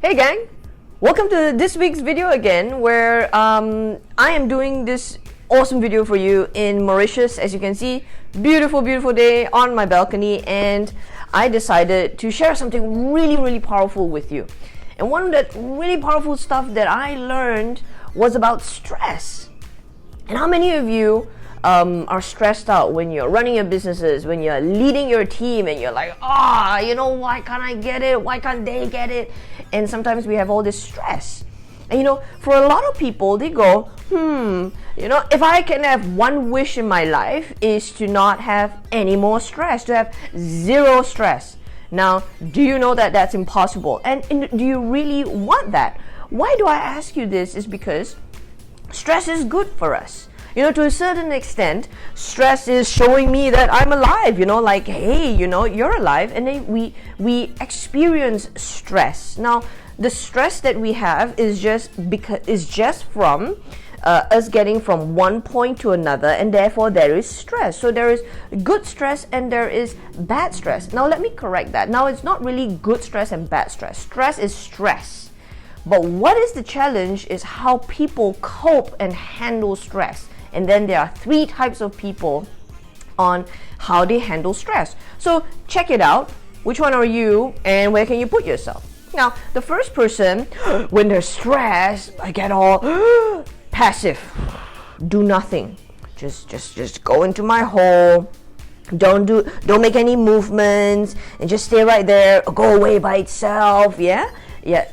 Hey gang, welcome to this week's video again, where I am doing this awesome video for you in Mauritius. As you can see, beautiful day on my balcony, and I decided to share something really powerful with you. And one of the really powerful stuff that I learned was about stress. And how many of you are stressed out when you're running your businesses, when you're leading your team, and you're like, why can't I get it? Why can't they get it? And sometimes we have all this stress. And for a lot of people, they go, if I can have one wish in my life is to not have any more stress, to have zero stress. Now, do you know that that's impossible? And do you really want that? Why do I ask you this? Is because stress is good for us. To a certain extent, stress is showing me that I'm alive, like, hey, you're alive. And then we experience stress. Now, the stress that we have is just from us getting from one point to another, and therefore there is stress. So there is good stress and there is bad stress. Now, let me correct that. Now, it's not really good stress and bad stress. Stress is stress. But what is the challenge is how people cope and handle stress. And then there are 3 types of people on how they handle stress. So check it out. Which one are you and where can you put yourself? Now, the first person, when they're stressed, I get all passive. Do nothing. Just go into my hole. Don't make any movements and just stay right there or go away by itself. Yeah,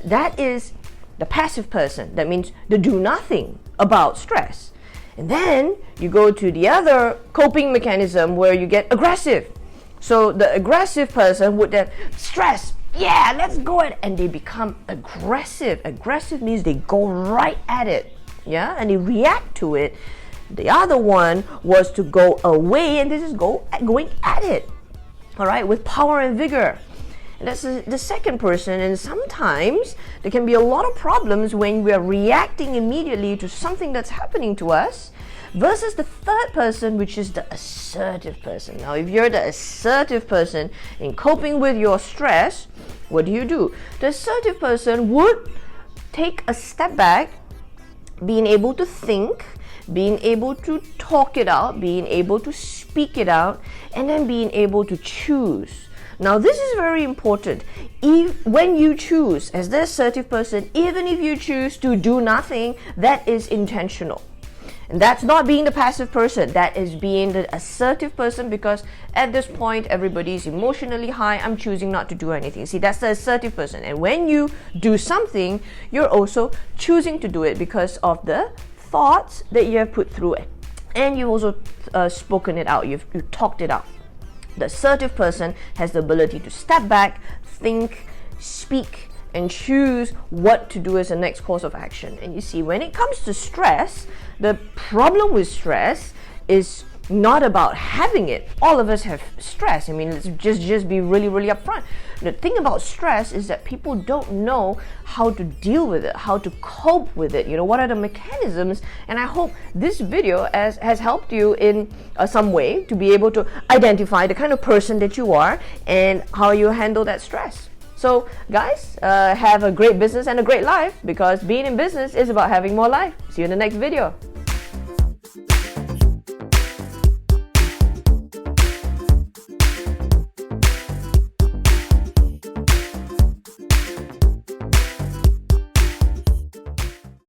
that is the passive person. That means the do nothing about stress. And then you go to the other coping mechanism where you get aggressive. So the aggressive person would then stress, yeah, let's go at it, and they become aggressive. Aggressive means they go right at it, yeah, and they react to it. The other one was to go away, and this is going at it, all right, with power and vigor. And that's the second person, and sometimes there can be a lot of problems when we're reacting immediately to something that's happening to us, versus the third person, which is the assertive person. Now, if you're the assertive person in coping with your stress, what do? The assertive person would take a step back, being able to think, being able to talk it out, being able to speak it out, and then being able to choose. Now, this is very important. When you choose, as the assertive person, even if you choose to do nothing, that is intentional. And that's not being the passive person. That is being the assertive person, because at this point, everybody is emotionally high. I'm choosing not to do anything. See, that's the assertive person. And when you do something, you're also choosing to do it because of the thoughts that you have put through it. And you've also spoken it out. You've talked it out. The assertive person has the ability to step back, think, speak, and choose what to do as the next course of action. And you see, when it comes to stress, the problem with stress is not about having it. All of us have stress. I mean, let's just be really upfront. The thing about stress is that people don't know how to deal with it, how to cope with it. What are the mechanisms? And I hope this video has helped you in some way to be able to identify the kind of person that you are and how you handle that stress. So guys, have a great business and a great life, because being in business is about having more life. See you in the next video.